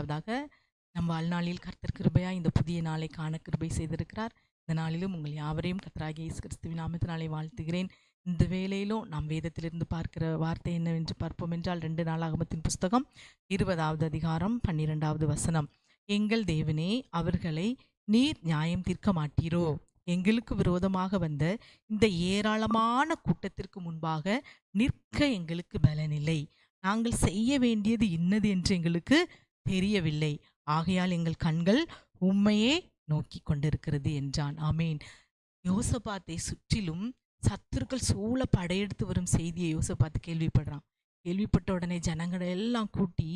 முதலாவதாக நம் வாழ்நாளில் கர்த்தர் கிருபையா இந்த புதிய நாளை காண கிருபை செய்திருக்கிறார். இந்த நாளிலும் உங்கள் யாவரையும் கர்த்தராகிய இயேசு கிறிஸ்துவின் நாமத்தினாலே வாழ்த்துகிறேன். இந்த வேளையிலும் நாம் வேதத்திலிருந்து பார்க்கிற வார்த்தை என்னவென்று பார்ப்போம் என்றால் 2 நாளாகமத்தின் புஸ்தகம் 20வது அதிகாரம் 12வது வசனம். எங்கள் தேவனே, அவர்களை நீர் நியாயம் தீர்க்க மாட்டீரோ? எங்களுக்கு விரோதமாக வந்த இந்த ஏராளமான கூட்டத்திற்கு முன்பாக நிற்க எங்களுக்கு பலனில்லை. நாங்கள் செய்ய வேண்டியது இன்னது என்று எங்களுக்கு தெரியவில்லை. ஆகையால் எங்கள் கண்கள் உம்மையே நோக்கி கொண்டிருக்கிறது என்றான். ஆமேன். யோசபாத்தை சுற்றிலும் சத்துருக்கள் சூழ படையெடுத்து வரும் செய்தியை யோசபாத்து கேள்விப்படுறான். கேள்விப்பட்ட உடனே ஜனங்களை எல்லாம் கூட்டி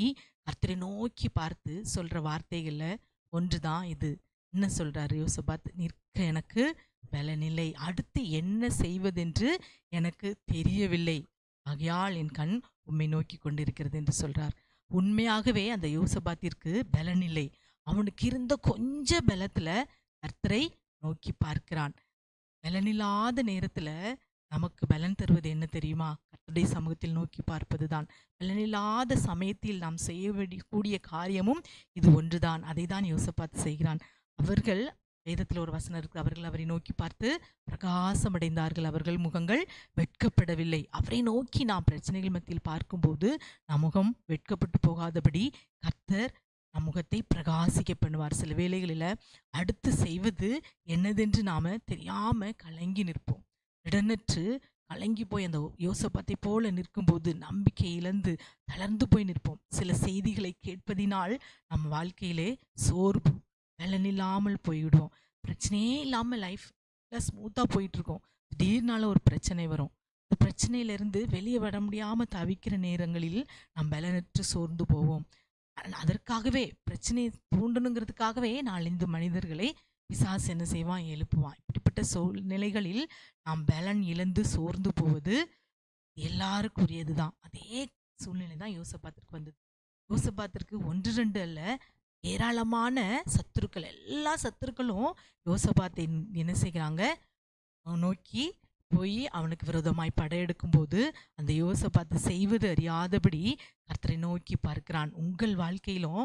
கர்த்தரை நோக்கி பார்த்து சொல்ற வார்த்தைகள்ல ஒன்றுதான் இது. என்ன சொல்றாரு யோசபாத்? நிற்க எனக்கு பலனில்லை, அடுத்து என்ன செய்வதென்று எனக்கு தெரியவில்லை. ஆகையால் என் கண் உம்மை நோக்கி கொண்டிருக்கிறது என்று சொல்றார். உண்மையாகவே அந்த யோசபாத்திற்கு பலனில்லை. அவனுக்கு இருந்த கொஞ்ச பலத்துல கர்த்தரை நோக்கி பார்க்கிறான். பலனில்லாத நேரத்துல நமக்கு பலன் தருவது என்ன தெரியுமா? கர்த்தருடைய சமூகத்தில் நோக்கி பார்ப்பதுதான். பலனில்லாத சமயத்தில் நாம் செய்ய கூடிய காரியமும் இது ஒன்றுதான். அதை தான் யோசபாத் செய்கிறான். அவர்கள் வேதத்தில் ஒரு வசனம் இருக்கு, அவர்கள் அவரை நோக்கி பார்த்து பிரகாசமடைந்தார்கள், அவர்கள் முகங்கள் வெட்கப்படவில்லை. அவரை நோக்கி நாம் பிரச்சனைகள் மத்தியில் பார்க்கும்போது நம் முகம் வெட்கப்பட்டு போகாதபடி கர்த்தர் நம் முகத்தை பிரகாசிக்க பண்ணுவார். சில வேளைகளில் அடுத்து செய்வது என்னதென்று நாம தெரியாம கலங்கி நிற்போம். இடனற்று கலங்கி போய் அந்த யோசபாத்தை போல நிற்கும்போது நம்பிக்கை இழந்து தளர்ந்து போய் நிற்போம். சில செய்திகளை கேட்பதினால் நம் வாழ்க்கையிலே சோர்வு பலனில்லாமல் போய்விடுவோம். பிரச்சனையே இல்லாமல் லைஃப் ஸ்மூத்தாக போயிட்டு இருக்கோம். திடீர்னால ஒரு பிரச்சனை வரும். இந்த பிரச்சனையிலிருந்து வெளியே வர முடியாமல் தவிக்கிற நேரங்களில் நாம் பலனற்று சோர்ந்து போவோம். அதற்காகவே பிரச்சனையை தூண்டணுங்கிறதுக்காகவே நாலந்து மனிதர்களை பிசாசு என்ன செய்வான்? எழுப்புவான். இப்படிப்பட்ட சூழ்நிலைகளில் நாம் பலன் இழந்து சோர்ந்து போவது எல்லாருக்குரியது தான். அதே சூழ்நிலை தான் யோசபாத்திற்கு வந்தது. யோசபாத்திற்கு 1-2 அல்ல, ஏராளமான சத்துருக்கள். எல்லா சத்துருக்களும் யோசபாத்தை என்ன செய்கிறாங்க? நோக்கி போய் அவனுக்கு விரோதமாய் படையெடுக்கும் போது அந்த யோசபாத்து செய்வது அறியாதபடி கர்த்தரை நோக்கி பார்க்கிறான். உங்கள் வாழ்க்கையிலும்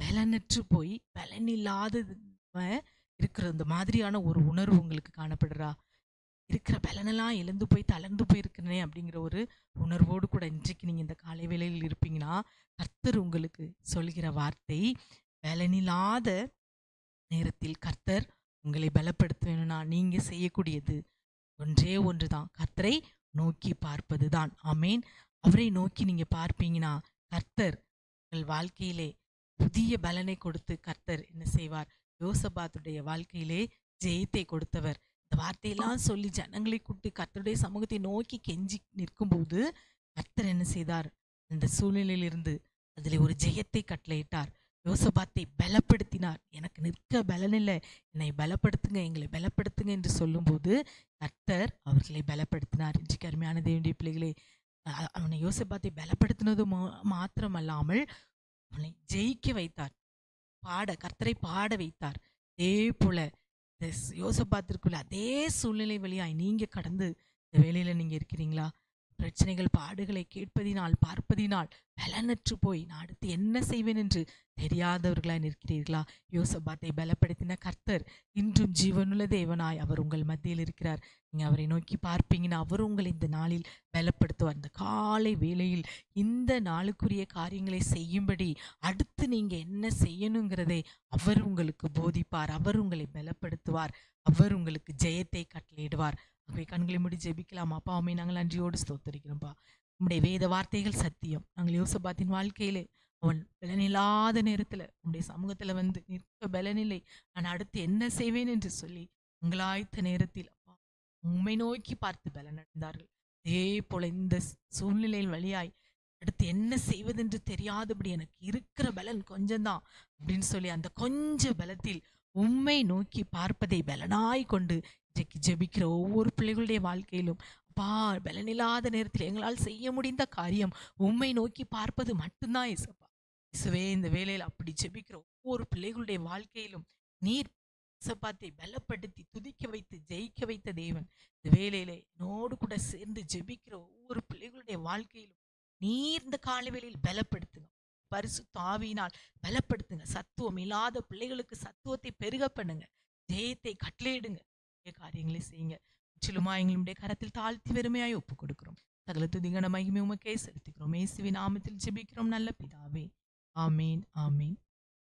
பலனற்று போய் பலனில்லாத இருக்கிற இந்த மாதிரியான ஒரு உணர்வு உங்களுக்கு காணப்படுறா? இருக்கிற பலனெல்லாம் இழந்து போய் தளர்ந்து போய் இருக்கிறனே அப்படிங்கிற ஒரு உணர்வோடு கூட இன்றைக்கு நீங்க இந்த காலை வேளையில் இருப்பீங்கன்னா, கர்த்தர் உங்களுக்கு சொல்கிற வார்த்தை, பலனில்லாத நேரத்தில் கர்த்தர் உங்களை பலப்படுத்த வேணும்னா நீங்க செய்யக்கூடியது ஒன்றே ஒன்றுதான், கர்த்தரை நோக்கி பார்ப்பதுதான். ஆமேன். அவரை நோக்கி நீங்க பார்ப்பீங்கன்னா கர்த்தர் உங்கள் வாழ்க்கையிலே புதிய பலனை கொடுத்து கர்த்தர் என்ன செய்வார்? யோசபாத்துடைய வாழ்க்கையிலே ஜெயத்தை கொடுத்தவர். இந்த வார்த்தையெல்லாம் சொல்லி ஜனங்களை கூட்டி கர்த்தருடைய சமூகத்தை நோக்கி கெஞ்சி நிற்கும்போது கர்த்தர் என்ன செய்தார்? அந்த சூழ்நிலையிலிருந்து அதில் ஒரு ஜெயத்தை கட்டளையிட்டார். யோசபாத்தை பலப்படுத்தினார். எனக்கு நிற்க பலனில்லை, என்னை பலப்படுத்துங்க, எங்களை பலப்படுத்துங்க என்று சொல்லும்போது கர்த்தர் அவர்களை பலப்படுத்தினார். இன்றைக்கு அருமையான தேவனுடைய பிள்ளைகளே, அவனை யோசபாத்தை பலப்படுத்தினது மாத்திரமல்லாமல் அவனை ஜெயிக்க வைத்தார். கர்த்தரை பாட வைத்தார். அதே போல யோசபாத்திற்குள்ள அதே சூழ்நிலை வழியாய் நீங்க கடந்து இந்த வேளையில நீங்க இருக்கிறீங்களா? பிரச்சனைகள் பாடுகளை கேட்பதினால் பார்ப்பதினால் பலனற்று போய் நான் அடுத்து என்ன செய்வேன் என்று தெரியாதவர்களாய் நிற்கிறீர்களா? யோசபாத்தை பலப்படுத்தின கர்த்தர் இன்றும் ஜீவனுள்ள தேவனாய் அவர் உங்கள் மத்தியில் இருக்கிறார். நீங்க அவரை நோக்கி பார்ப்பீங்கன்னா அவர் உங்களை இந்த நாளில் பலப்படுத்துவார். இந்த காலை வேளையில் இந்த நாளுக்குரிய காரியங்களை செய்யும்படி அடுத்து நீங்க என்ன செய்யணுங்கிறதை அவர் உங்களுக்கு போதிப்பார். அவர் உங்களை பலப்படுத்துவார். அவர் உங்களுக்கு ஜெயத்தை கட்டளையிடுவார். ஆகவே கண்களை மூடி ஜெபிக்கலாம். அப்பா, அம்மை நாங்கள் நன்றியோடு ஸ்தோத்திரிக்கிறோம்ப்பா. உம்முடைய வேத வார்த்தைகள் சத்தியம். நாங்கள் யோசபாத்தின் வாழ்க்கையிலே அவன் பலனில்லாத நேரத்துல உங்களுடைய சமூகத்துல வந்து நிற்க பலனில்லை, நான் அடுத்து என்ன செய்வேன் என்று சொல்லி உங்களாய்த்த நேரத்தில் அப்பா உம்மை நோக்கி பார்த்து பலனடைந்தார்கள். அதே போல இந்த சூழ்நிலையில் வழியாய் அடுத்து என்ன செய்வதென்று தெரியாதபடி எனக்கு இருக்கிற பலன் கொஞ்சம்தான் அப்படின்னு சொல்லி அந்த கொஞ்ச பலத்தில் உம்மை நோக்கி பார்ப்பதை பலனாய் கொண்டு இன்றைக்கு ஜெபிக்கிற ஒவ்வொரு பிள்ளைகளுடைய வாழ்க்கையிலும் அப்பா, பலனில்லாத நேரத்தில் எங்களால் செய்ய முடிந்த காரியம் உம்மை நோக்கி பார்ப்பது மட்டும்தான் இயேசப்பா. இயேசுவே, இந்த வேளையில் அப்படி ஜெபிக்கிற ஒவ்வொரு பிள்ளைகளுடைய வாழ்க்கையிலும் நீர் இயேசப்பாத்தை பலப்படுத்தி துதிக்க வைத்து ஜெயிக்க வைத்த தேவன். இந்த வேளையிலே என்னோடு கூட சேர்ந்து ஜெபிக்கிற ஒவ்வொரு பிள்ளைகளுடைய வாழ்க்கையிலும் நீர் இந்த கால வேளையில் பலப்படுத்துங்க. பரிசுத்த ஆவியினால் பலப்படுத்துங்க. சத்துவம் இல்லாத பிள்ளைகளுக்கு சத்துவத்தை பெருக பண்ணுங்க. ஜெயத்தை கட்டளையிடுங்க. பெரிய காரியங்களை செய்யுங்க. முற்றிலுமா எங்களுடைய கரத்தில் தாழ்த்தி வெறுமையாய் ஒப்புக் கொடுக்கிறோம். சகல துதிகன மகிமை உமக்கே செலுத்துகிறோம். இயேசுவின் நாமத்தில் ஜெபிக்கிறோம் நல்ல பிதாவே. ஆமீன், ஆமீன்.